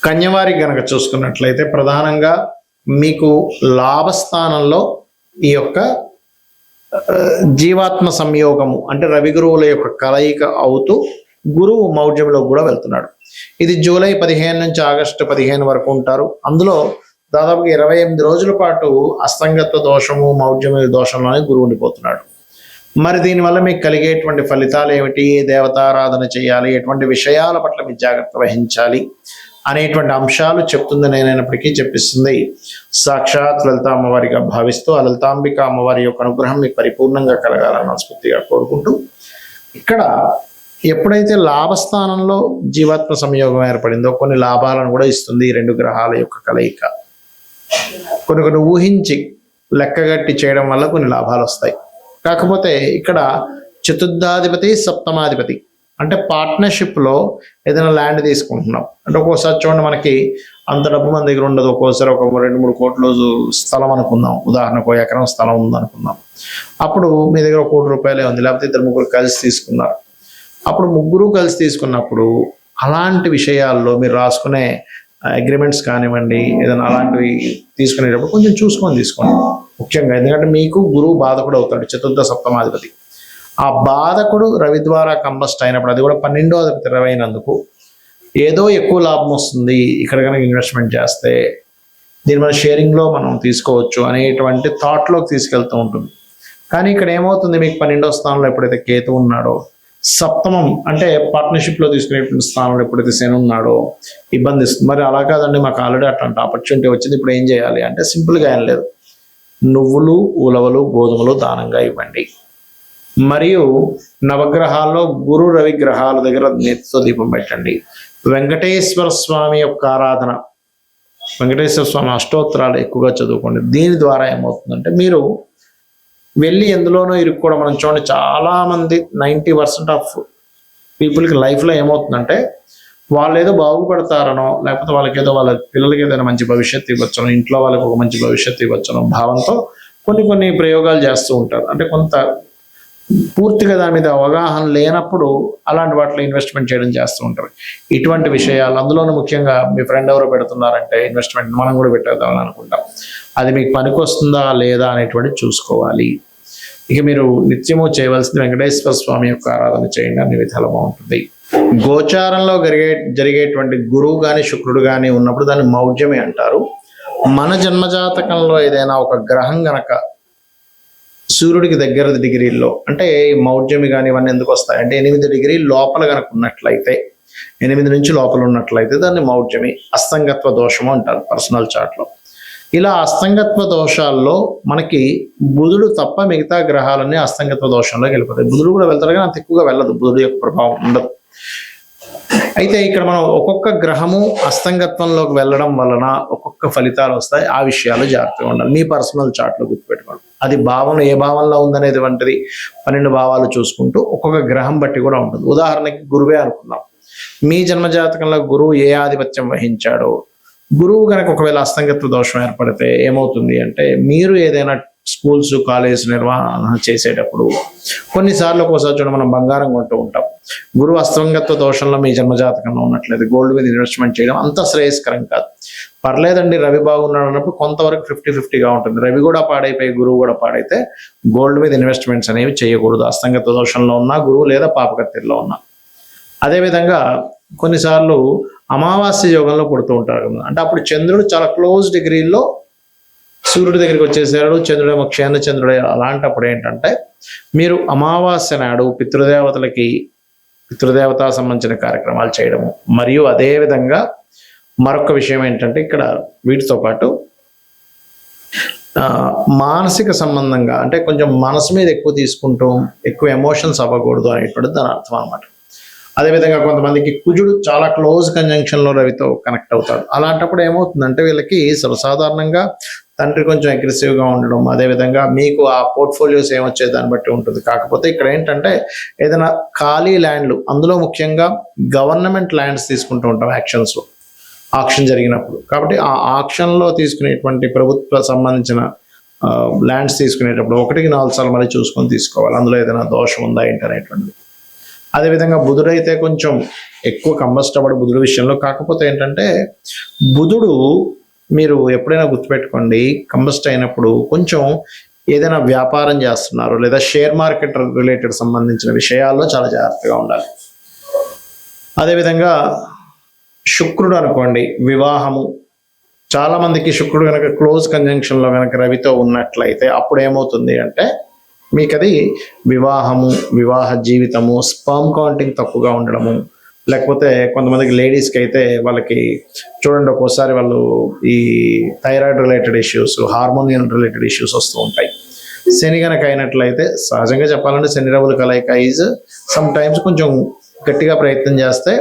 కన్యవారికి గనక చూసుకున్నట్లయితే ప్రధానంగా మీకు లాభస్థానంలో ఈ యొక్క జీవాత్మ సంయోగము అంటే రవి గురువుల యొక్క కలయిక అవుతూ గురువు మౌఢ్యంలో కూడా వెళ్తున్నాడు. ఇది జూలై 15 నుంచి ఆగస్టు 15 వరకు ఉంటారు. అందులో దాదాపుగా 28 రోజుల పాటు అస్తంగత్వ దోషము మౌఢ్యము దోషంలోనే గురువు ఉండిపోతున్నాడు. మరి దీనివల్ల మీకు కలిగేటువంటి ఫలితాలు ఏమిటి, దేవతారాధన చేయాలి, ఎటువంటి విషయాల పట్ల మీరు జాగ్రత్త వహించాలి అనేటువంటి అంశాలు చెప్తుంది. నేనైనప్పటికీ చెప్పిస్తుంది సాక్షాత్ లలిత అమ్మవారిగా భావిస్తూ ఆ లలితాంబిక అమ్మవారి యొక్క అనుగ్రహం మీకు పరిపూర్ణంగా కలగాలని మనస్ఫూర్తిగా కోరుకుంటూ, ఇక్కడ ఎప్పుడైతే లాభస్థానంలో జీవాత్మ సంయోగం ఏర్పడిందో కొన్ని లాభాలను కూడా ఇస్తుంది ఈ రెండు గ్రహాల యొక్క కలయిక. కొన్ని ఊహించి లెక్కగట్టి చేయడం వల్ల కొన్ని లాభాలు వస్తాయి. కాకపోతే ఇక్కడ చతుర్థాధిపతి సప్తమాధిపతి అంటే పార్ట్నర్షిప్లో ఏదైనా ల్యాండ్ తీసుకుంటున్నాం అంటే ఒక్కోసారి చూడండి మనకి అంత డబ్బు మన దగ్గర ఉండదు. ఒక్కోసారి ఒక 2-3 కోట్ల స్థలం అనుకుందాం, ఉదాహరణకు 1 ఎకరం స్థలం ఉందనుకుందాం. అప్పుడు మీ దగ్గర 1 కోటి రూపాయలే ఉంది, లేకపోతే 2-3 కలిసి తీసుకున్నారు. అప్పుడు ముగ్గురు కలిసి తీసుకున్నప్పుడు అలాంటి విషయాల్లో మీరు రాసుకునే అగ్రిమెంట్స్ కానివ్వండి, ఏదైనా అలాంటివి తీసుకునేటప్పుడు కొంచెం చూసుకొని తీసుకోండి ముఖ్యంగా. ఎందుకంటే మీకు గురువు బాధకుడు అవుతాడు, చతుర్థ సప్తమాధిపతి. ఆ బాధకుడు రవి ద్వారా కంబస్ట్ అయినప్పుడు, అది కూడా 12వ అధిపతి రవి అయినందుకు ఏదో ఎక్కువ లాభం వస్తుంది ఇక్కడ కనుక ఇన్వెస్ట్మెంట్ చేస్తే, దీనివల్ల షేరింగ్లో మనం తీసుకోవచ్చు అనేటువంటి థాట్లోకి తీసుకెళ్తూ ఉంటుంది. కానీ ఇక్కడ ఏమవుతుంది, మీకు 12వ స్థానంలో ఎప్పుడైతే కేతు ఉన్నాడో, సప్తమం అంటే పార్ట్నర్షిప్లో తీసుకునేటువంటి స్థానంలో ఎప్పుడైతే శని ఉన్నాడో ఇబ్బంది ఇస్తుంది. మరి అలా కాదండి, మాకు ఆల్రెడీ అట్లాంటి ఆపర్చునిటీ వచ్చింది, ఇప్పుడు ఏం చేయాలి అంటే సింపుల్గా ఏం లేదు, నువ్వులు ఉలవలు గోధుమలు దానంగా ఇవ్వండి. మరియు నవగ్రహాల్లో గురు రవి గ్రహాల దగ్గర నేతితో దీపం పెట్టండి. వెంకటేశ్వర స్వామి యొక్క ఆరాధన, వెంకటేశ్వర స్వామి అష్టోత్తరాలు ఎక్కువగా చదువుకోండి. దీని ద్వారా ఏమవుతుందంటే మీరు వెళ్ళి ఎందులోనో ఇరుక్కోవడం. మనం చూడండి చాలామంది 90% ఆఫ్ పీపుల్కి లైఫ్లో ఏమవుతుందంటే వాళ్ళు ఏదో బాగుపడతారనో, లేకపోతే వాళ్ళకి ఏదో వాళ్ళ పిల్లలకి ఏదైనా మంచి భవిష్యత్తు ఇవ్వచ్చనో, ఇంట్లో వాళ్ళకి ఒక మంచి భవిష్యత్తు ఇవ్వచ్చనో భావంతో కొన్ని ప్రయోగాలు చేస్తూ ఉంటారు. అంటే కొంత పూర్తిగా దాని మీద అవగాహన లేనప్పుడు అలాంటి వాటిలో ఇన్వెస్ట్మెంట్ చేయడం చేస్తూ ఉంటారు. ఇటువంటి విషయాలు, అందులోనూ ముఖ్యంగా మీ ఫ్రెండ్ ఎవరో పెడుతున్నారంటే ఇన్వెస్ట్మెంట్ మనం కూడా పెట్టేద్దామని అనుకుంటాం. అది మీకు పనికొస్తుందా లేదా అనేటువంటి చూసుకోవాలి. ఇక మీరు నిత్యము చేయవలసింది వెంకటేశ్వర స్వామి యొక్క ఆరాధన చేయండి, అన్ని విధాలు బాగుంటుంది. గోచారంలో జరిగేటువంటి గురువు కానీ శుక్రుడు కానీ ఉన్నప్పుడు దాన్ని మౌఢ్యమే అంటారు. మన జన్మజాతకంలో ఏదైనా ఒక గ్రహం గనక సూర్యుడికి దగ్గర డిగ్రీల్లో, అంటే మౌఢ్యమి కానీ ఇవన్నీ ఎందుకు వస్తాయంటే 8 డిగ్రీల లోపల కనుక ఉన్నట్లయితే, 8 నుంచి లోపల ఉన్నట్లయితే దాన్ని మౌఢ్యమి అస్తంగత్వ దోషము అంటారు పర్సనల్ చార్ట్లో. ఇలా అస్తంగత్వ దోషాల్లో మనకి బుధుడు తప్ప మిగతా గ్రహాలన్నీ అస్తంగత్వ దోషంలోకి వెళ్ళిపోతాయి. బుధుడు కూడా వెళ్తారు కానీ అంత ఎక్కువగా వెళ్ళదు, బుధుడు యొక్క ప్రభావం ఉండదు. అయితే ఇక్కడ మనం ఒక్కొక్క గ్రహము అస్తంగత్వంలోకి వెళ్ళడం వలన ఒక్కొక్క ఫలితాలు వస్తాయి. ఆ విషయాలు జాగ్రత్తగా ఉండాలి. మీ పర్సనల్ చార్ట్లో గుర్తుపెట్టుకోండి. అది భావన ఏ భావంలో ఉందనేది వంటిది 12 భావాలు చూసుకుంటూ ఒక్కొక్క గ్రహం బట్టి కూడా ఉంటుంది. ఉదాహరణకి గురువే అనుకుందాం. మీ జన్మజాతకంలో గురువు ఏ ఆధిపత్యం వహించాడో, గురువు కనుక ఒకవేళ అస్తంగత్వ దోషం ఏర్పడితే ఏమవుతుంది అంటే, మీరు ఏదైనా స్కూల్స్ కాలేజ్ నిర్వహణ చేసేటప్పుడు కొన్నిసార్లు ఒక్కోసారి చూడ మనం బంగారం కొంటూ ఉంటాం. గురువు అస్తంగత్వ దోషంలో మీ జన్మజాతకంలో ఉన్నట్లయితే గోల్డ్ మీద ఇన్వెస్ట్మెంట్ చేయడం అంత శ్రేయస్కరం కాదు. పర్లేదండి రవి బాగున్నాడు అన్నప్పుడు కొంతవరకు 50-50గా ఉంటుంది. రవి కూడా పాడైపోయి గురువు కూడా పాడైతే గోల్డ్ మీద ఇన్వెస్ట్మెంట్స్ అనేవి చేయకూడదు, అస్తంగత్వ దోషంలో ఉన్న గురువు లేదా పాపకత్తిలో ఉన్న. అదేవిధంగా కొన్నిసార్లు అమావాస్య యోగంలో పుడుతూ ఉంటారు. అంటే అప్పుడు చంద్రుడు చాలా క్లోజ్ డిగ్రీల్లో సూర్యుడి దగ్గరికి వచ్చేసాడు, చంద్రుడేమో క్షేణ చంద్రుడే. అలాంటప్పుడు ఏంటంటే మీరు అమావాస్య నాడు పితృదేవతా సంబంధించిన కార్యక్రమాలు చేయడము. మరియు అదేవిధంగా మరొక విషయం ఏంటంటే ఇక్కడ వీటితో పాటు మానసిక సంబంధంగా అంటే కొంచెం మనసు మీద ఎక్కువ తీసుకుంటూ ఎక్కువ ఎమోషన్స్ అవ్వకూడదు అనేటువంటిది దాని అర్థం అనమాట. అదేవిధంగా కొంతమందికి కుజుడు చాలా క్లోజ్ కంజంక్షన్లో రవితో కనెక్ట్ అవుతాడు. అలాంటప్పుడు ఏమవుతుందంటే వీళ్ళకి సర్వసాధారణంగా తండ్రి కొంచెం అగ్రెసివ్గా ఉండడం, అదేవిధంగా మీకు ఆ పోర్ట్ఫోలియోస్ ఏమొచ్చే దాన్ని బట్టి ఉంటుంది. కాకపోతే ఇక్కడ ఏంటంటే ఏదైనా ఖాళీ ల్యాండ్లు, అందులో ముఖ్యంగా గవర్నమెంట్ ల్యాండ్స్ తీసుకుంటూ ఉంటాం యాక్షన్స్లో, ఆక్షన్ జరిగినప్పుడు. కాబట్టి ఆ ఆక్షన్లో తీసుకునేటువంటి ప్రభుత్వ సంబంధించిన ల్యాండ్స్ తీసుకునేటప్పుడు 1కి 4 సార్లు మళ్ళీ చూసుకొని తీసుకోవాలి, అందులో ఏదైనా దోషం ఉందా ఏంటి అనేటువంటిది. అదేవిధంగా బుధుడైతే కొంచెం ఎక్కువ కంబస్ట్ అవ్వడు బుధుడు విషయంలో. కాకపోతే ఏంటంటే బుధుడు మీరు ఎప్పుడైనా గుర్తుపెట్టుకోండి, కంబస్ట్ అయినప్పుడు కొంచెం ఏదైనా వ్యాపారం చేస్తున్నారు లేదా షేర్ మార్కెట్ రిలేటెడ్ సంబంధించిన విషయాల్లో చాలా జాగ్రత్తగా ఉండాలి. అదేవిధంగా శుక్రుడు అనుకోండి, వివాహము, చాలా మందికి శుక్రుడు కనుక క్లోజ్ కంజంక్షన్లో కనుక రవితో ఉన్నట్లయితే అప్పుడు ఏమవుతుంది అంటే మీకు అది వివాహము, వివాహ జీవితము, స్పర్మ్ కౌంటింగ్ తక్కువగా ఉండడము, లేకపోతే కొంతమందికి లేడీస్కి అయితే వాళ్ళకి చూడండి ఒక్కోసారి వాళ్ళు ఈ thyroid related issues, హార్మోనియల్ related issues వస్తూ ఉంటాయి. శని కనుక అయినట్లయితే సహజంగా చెప్పాలంటే శని రవుల కలయిక ఈజ్ సమ్ టైమ్స్ కొంచెం గట్టిగా ప్రయత్నం చేస్తే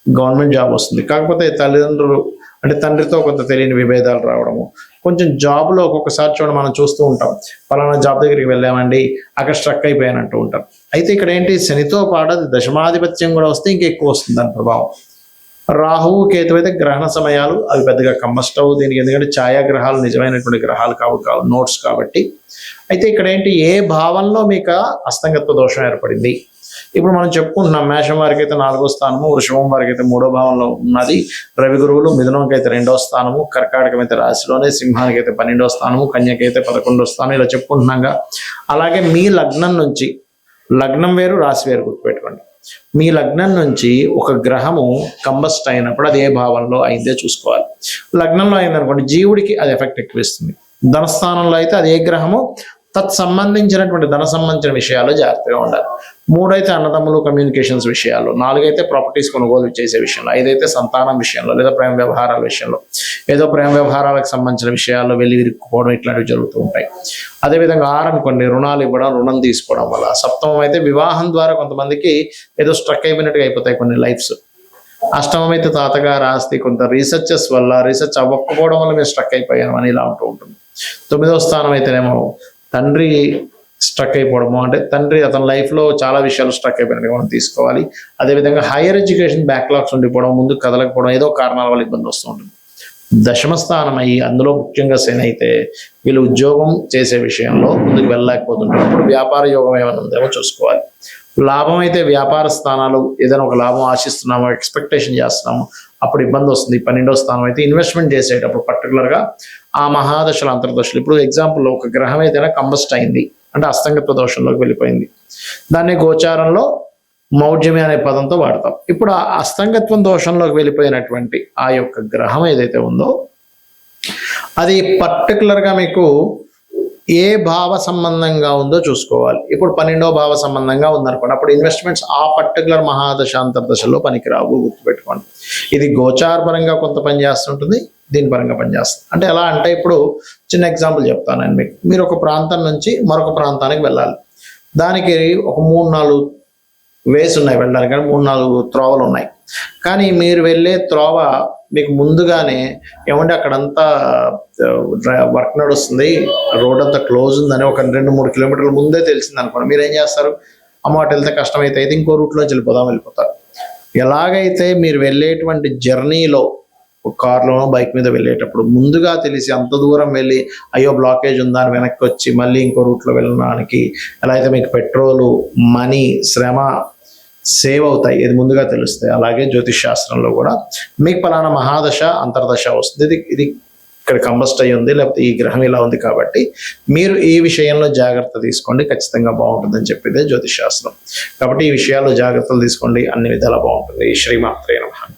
గవర్నమెంట్ జాబ్ వస్తుంది. కాకపోతే తల్లిదండ్రులు అంటే తండ్రితో కొంత తెలియని విభేదాలు రావడము, కొంచెం జాబ్లో ఒక్కొక్కసారి చూడండి మనం చూస్తూ ఉంటాం, పలానా జాబ్ దగ్గరికి వెళ్ళామండి అక్కడ స్ట్రక్ అయిపోయానంటూ ఉంటాం. అయితే ఇక్కడ ఏంటి, శనితో పాటు అది దశమాధిపత్యం కూడా వస్తే ఇంకా ఎక్కువ వస్తుంది దాని ప్రభావం. రాహువు కేతు అయితే గ్రహణ సమయాలు అవి పెద్దగా కమ్మస్టవ్ దీనికి, ఎందుకంటే ఛాయాగ్రహాలు నిజమైనటువంటి గ్రహాలు కావు నోట్స్ కాబట్టి. అయితే ఇక్కడ ఏంటి, ఏ భావంలో మీకు అస్తంగత్వ దోషం ఏర్పడింది. ఇప్పుడు మనం చెప్పుకుంటున్నాం మేషం వారికి అయితే 4వ స్థానము, వృషభం వారికి అయితే 3వ భావంలో ఉన్నది, రవి గురువులు మిథునంకి అయితే 2వ స్థానము, కర్కాటకం అయితే రాశిలోనే, సింహానికి అయితే 12వ స్థానము, కన్యకి అయితే 11వ స్థానం, ఇలా చెప్పుకుంటున్నాగా. అలాగే మీ లగ్నం నుంచి, లగ్నం వేరు రాశి వేరు గుర్తుపెట్టుకోండి, మీ లగ్నం నుంచి ఒక గ్రహము కంబస్ట్ అయినప్పుడు అది ఏ భావంలో అయిందే చూసుకోవాలి. లగ్నంలో అయిందనుకోండి జీవుడికి అది ఎఫెక్ట్ ఎక్కువ ఇస్తుంది. ధనస్థానంలో అయితే అది ఏ గ్రహము తత్సంబంధించినటువంటి ధన సంబంధించిన విషయాల్లో జాగ్రత్తగా ఉండాలి. 3 అయితే అన్నదమ్ములు కమ్యూనికేషన్స్ విషయాల్లో, 4 అయితే ప్రాపర్టీస్ కొనుగోలు చేసే విషయంలో, 5 అయితే సంతానం విషయంలో లేదా ప్రేమ వ్యవహారాల విషయంలో, ఏదో ప్రేమ వ్యవహారాలకు సంబంధించిన విషయాల్లో వెళ్ళి విరుక్కుపోవడం ఇట్లాంటివి జరుగుతూ ఉంటాయి. అదేవిధంగా 6 అనుకోండి, రుణాలు ఇవ్వడం, రుణం తీసుకోవడం వల్ల. 7వ అయితే వివాహం ద్వారా కొంతమందికి ఏదో స్ట్రక్ అయిపోయినట్టుగా అయిపోతాయి కొన్ని లైఫ్స్. 8వ అయితే తాతగారు ఆస్తి, కొంత రీసెర్చెస్ వల్ల రీసెర్చ్ అవ్వకపోవడం వల్ల మేము స్ట్రక్ అయిపోయాము అని ఇలా ఉంటూ ఉంటుంది. 9వ స్థానం అయితేనేమో తండ్రి స్ట్రక్ అయిపోవడము, అంటే తండ్రి అతని లైఫ్లో చాలా విషయాలు స్ట్రక్ అయిపోయినట్టుగా మనం తీసుకోవాలి. అదేవిధంగా హైయర్ ఎడ్యుకేషన్ బ్యాక్లాగ్స్ ఉండిపోవడం, ముందుకు కదలకపోవడం, ఏదో కారణాల వల్ల ఇబ్బంది వస్తూ ఉంటుంది. 10వ స్థానం అయ్యి అందులో ముఖ్యంగా శని అయితే వీళ్ళు ఉద్యోగం చేసే విషయంలో ముందుకు వెళ్ళలేకపోతుంటారు. అప్పుడు వ్యాపార యోగం ఏమైనా ఉందేమో చూసుకోవాలి. లాభం అయితే వ్యాపార స్థానాలు, ఏదైనా ఒక లాభం ఆశిస్తున్నాము, ఎక్స్పెక్టేషన్ చేస్తున్నాము, అప్పుడు ఇబ్బంది వస్తుంది. 12వ స్థానం అయితే ఇన్వెస్ట్మెంట్ చేసేటప్పుడు పర్టికులర్గా ఆ మహాదశలు అంతర్దశలు, ఇప్పుడు ఎగ్జాంపుల్ ఒక గ్రహం ఏదైనా కంబస్ట్ అయింది అంటే అస్తంగత్వ దోషంలోకి వెళ్ళిపోయింది, దాన్ని గోచారంలో మౌఢ్యమి అనే పదంతో వాడతాం. ఇప్పుడు ఆ అస్తంగత్వం దోషంలోకి వెళ్ళిపోయినటువంటి ఆ యొక్క గ్రహం ఏదైతే ఉందో అది పర్టికులర్గా మీకు ఏ భావ సంబంధంగా ఉందో చూసుకోవాలి. ఇప్పుడు 12వ భావ సంబంధంగా ఉందనుకోండి, అప్పుడు ఇన్వెస్ట్మెంట్స్ ఆ పర్టికులర్ మహాదశ అంతర్దశలో పనికిరావు, గుర్తుపెట్టుకోండి. ఇది గోచార పరంగా కొంత పని చేస్తుంటుంది, దీని పరంగా పనిచేస్తుంది. అంటే ఎలా అంటే ఇప్పుడు చిన్న ఎగ్జాంపుల్ చెప్తాను నేను మీకు. మీరు ఒక ప్రాంతం నుంచి మరొక ప్రాంతానికి వెళ్ళాలి, దానికి ఒక 3-4 వేస్ ఉన్నాయి వెళ్ళడానికి, 3-4 త్రోవలు ఉన్నాయి. కానీ మీరు వెళ్ళే త్రోవ మీకు ముందుగానే ఏమంటే అక్కడంతా వర్క్ నడుస్తుంది, రోడ్ అంతా క్లోజ్ ఉందని ఒక 2-3 కిలోమీటర్ల ముందే తెలిసింది అనుకోండి, మీరు ఏం చేస్తారు, అమ్మ అటు వెళ్తే కష్టమైతే అయితే ఇంకో రూట్లోంచి వెళ్ళిపోతారు. ఎలాగైతే మీరు వెళ్ళేటువంటి జర్నీలో కార్లోనో బైక్ మీద వెళ్ళేటప్పుడు ముందుగా తెలిసి అంత దూరం వెళ్ళి అయ్యో బ్లాకేజ్ ఉందా అని వెనక్కి వచ్చి మళ్ళీ ఇంకో రూట్లో వెళ్ళడానికి ఎలా అయితే మీకు పెట్రోలు, మనీ, శ్రమ సేవ్ అవుతాయి, ఇది ముందుగా తెలుస్తాయి. అలాగే జ్యోతిష్ శాస్త్రంలో కూడా మీకు పలానా మహాదశ అంతర్దశ వస్తుంది, ఇది ఇక్కడ కంబస్ట్ అయ్యి ఉంది, లేకపోతే ఈ గ్రహం ఇలా ఉంది, కాబట్టి మీరు ఈ విషయంలో జాగ్రత్త తీసుకోండి, ఖచ్చితంగా బాగుంటుందని చెప్పేదే జ్యోతిష్ శాస్త్రం. కాబట్టి ఈ విషయాల్లో జాగ్రత్తలు తీసుకోండి, అన్ని విధాలా బాగుంటుంది. శ్రీమాత్రే నమః.